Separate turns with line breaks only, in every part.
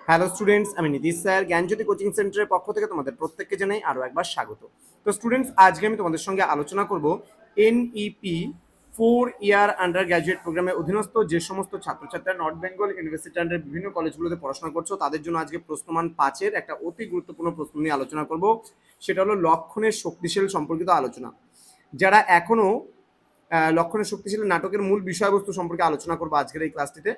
Hello students, আমি Nitish sir জ্ঞানজ্যোতি coaching সেন্টারের পক্ষ থেকে তোমাদের প্রত্যেককে জানাই আরও একবার স্বাগত। তো স্টুডেন্টস, আজকে আমি তোমাদের সঙ্গে আলোচনা করব এনইপি 4 ইয়ার আন্ডার গ্র্যাজুয়েট প্রোগ্রামের অধীনস্থ যে সমস্ত ছাত্রছাত্রীরা নর্থ বেঙ্গল ইউনিভার্সিটি আন্ডার বিভিন্ন কলেজগুলোতে পড়াশোনা করছো তাদের জন্য আজকে প্রশ্নমান 5-এর একটা অতি গুরুত্বপূর্ণ প্রশ্ন নিয়ে আলোচনা করব। সেটা হলো লক্ষণের শক্তিশীল সম্পর্কিত আলোচনা। যারা এখনো লক্ষণের শক্তিশীল নাটকের মূল বিষয়বস্তু সম্পর্কে আলোচনা করবো আজকের এই ক্লাসটিতে।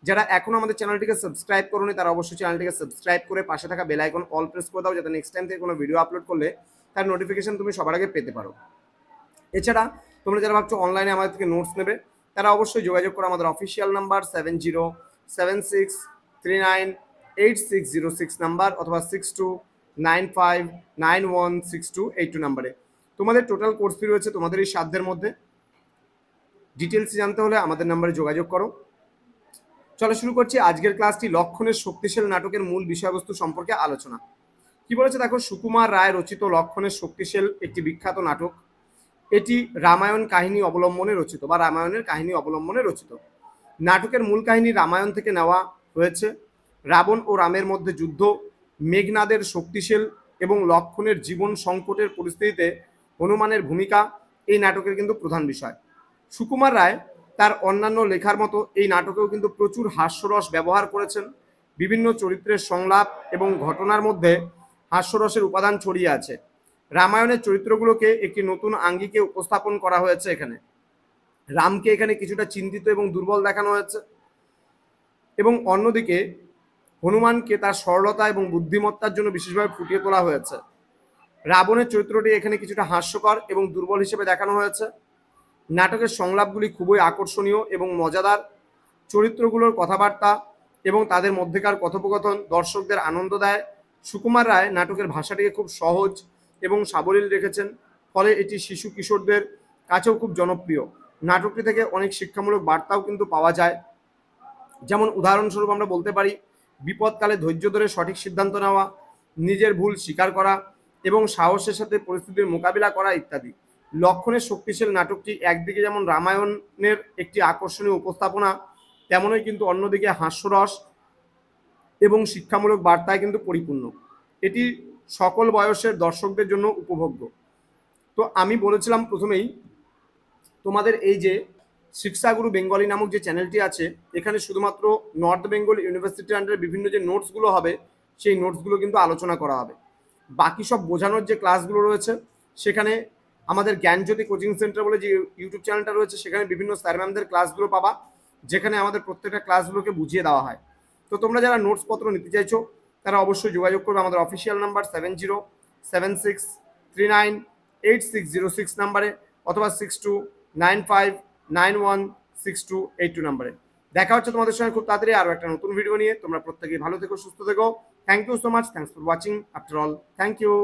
যারা এখনো আমাদের চ্যানেলটিকে সাবস্ক্রাইব করোনি তারা অবশ্যই চ্যানেলটিকে সাবস্ক্রাইব করে পাশে থাকা বেল আইকন অল প্রেস করে দাও, যাতে নেক্সট টাইম থেকে কোনো ভিডিও আপলোড করলে তার নোটিফিকেশন তুমি সবার আগে পেতে পারো। এছাড়া তোমরা যারা ভাবছো অনলাইনে আমাদের থেকে নোটস নেবে তারা অবশ্যই যোগাযোগ করো আমাদের অফিসিয়াল নাম্বার 7076398606 নাম্বার অথবা 6295916282 নাম্বারে। তোমাদের টোটাল কোর্স ফি রয়েছে তোমাদের এই সাধ্যের মধ্যে। ডিটেলস জানতে হলে আমাদের নাম্বারে যোগাযোগ করো। চলো শুরু করছি আজকের ক্লাসটি লক্ষণের শক্তিশালী নাটকের মূল বিষয়বস্তু সম্পর্কে আলোচনা। কি বলেছে দেখো, সুকুমার রায় রচিত লক্ষণের শক্তিশালী একটি বিখ্যাত নাটক। এটি রামায়ণ কাহিনী অবলম্বনে রচিত বা রামায়ণের কাহিনী অবলম্বনে রচিত। নাটকের মূল কাহিনী রামায়ণ থেকে নেওয়া হয়েছে। রাবণ ও রামের মধ্যে যুদ্ধ, মেঘনাদের শক্তিশালী এবং লক্ষণের জীবন সংকটের পরিস্থিতিতে হনুমানের ভূমিকা এই নাটকের কিন্তু প্রধান বিষয়। সুকুমার রায় তার অন্যান্য লেখার মতো এই নাটকেও কিন্তু প্রচুর হাস্যরস ব্যবহার করেছেন। বিভিন্ন চরিত্রের সংলাপ এবং ঘটনার মধ্যে হাস্যরসের উপাদান ছড়িয়ে আছে। রামায়ণের চরিত্রগুলোকে একটি নতুন আঙ্গিকে উপস্থাপন করা হয়েছে। এখানে রামকে এখানে কিছুটা চিন্তিত এবং দুর্বল দেখানো হয়েছে, এবং অন্যদিকে হনুমানকে তার সরলতা এবং বুদ্ধিমত্তার জন্য বিশেষভাবে ফুটিয়ে তোলা হয়েছে। রাবণের চরিত্রটি এখানে কিছুটা হাস্যকর এবং দুর্বল হিসেবে দেখানো হয়েছে। নাটকের সংলাপগুলি খুবই আকর্ষণীয় এবং মজাদার। চরিত্রগুলোর কথাবার্তা এবং তাদের মধ্যেকার কথোপকথন দর্শকদের আনন্দ দেয়। সুকুমার রায় নাটকের ভাষাটিকে খুব সহজ এবং সাবলীল রেখেছেন, ফলে এটি শিশু কিশোরদের কাছেও খুব জনপ্রিয়। নাটকটি থেকে অনেক শিক্ষামূলক বার্তাও কিন্তু পাওয়া যায়। যেমন উদাহরণস্বরূপ আমরা বলতে পারি, বিপদকালে ধৈর্য ধরে সঠিক সিদ্ধান্ত নেওয়া, নিজের ভুল স্বীকার করা এবং সাহসের সাথে পরিস্থিতির মোকাবিলা করা ইত্যাদি। লক্ষণের শক্তিশালী নাটকটি একদিকে যেমন রামায়ণের একটি আকর্ষণীয় উপস্থাপনা, তেমনই কিন্তু অন্যদিকে হাস্যরস এবং শিক্ষামূলক বার্তায় কিন্তু পরিপূর্ণ। এটি সকল বয়সের দর্শকদের জন্য উপভোগ্য। তো আমি বলেছিলাম প্রথমেই তোমাদের এই যে শিক্ষাগুরু বেঙ্গলি নামক যে চ্যানেলটি আছে, এখানে শুধুমাত্র নর্থ বেঙ্গল ইউনিভার্সিটির আন্ডারে বিভিন্ন যে নোটসগুলো হবে সেই নোটসগুলো কিন্তু আলোচনা করা হবে। বাকি সব বোঝানোর যে ক্লাসগুলো রয়েছে সেখানে আমাদের জ্ঞানজ্যোতি কোচিং সেন্টার বলে যে ইউটিউব চ্যানেলটা রয়েছে সেখানে বিভিন্ন স্যার ম্যামদের ক্লাসগুলো পাবা, যেখানে আমাদের প্রত্যেকটা ক্লাসগুলোকে বুঝিয়ে দেওয়া হয়। তো তোমরা যারা নোটসপত্র নিতে চাইছো তারা অবশ্যই যোগাযোগ করবে আমাদের অফিসিয়াল নাম্বার 7076398606 নাম্বারে অথবা 6295916282 নাম্বারে। দেখা হচ্ছে তোমাদের সঙ্গে খুব তাড়াতাড়ি আরও একটা নতুন ভিডিও নিয়ে। তোমরা প্রত্যেকেই ভালো থেকো, সুস্থ থেকো। Thank you so much. Thanks for watching. After all, thank you.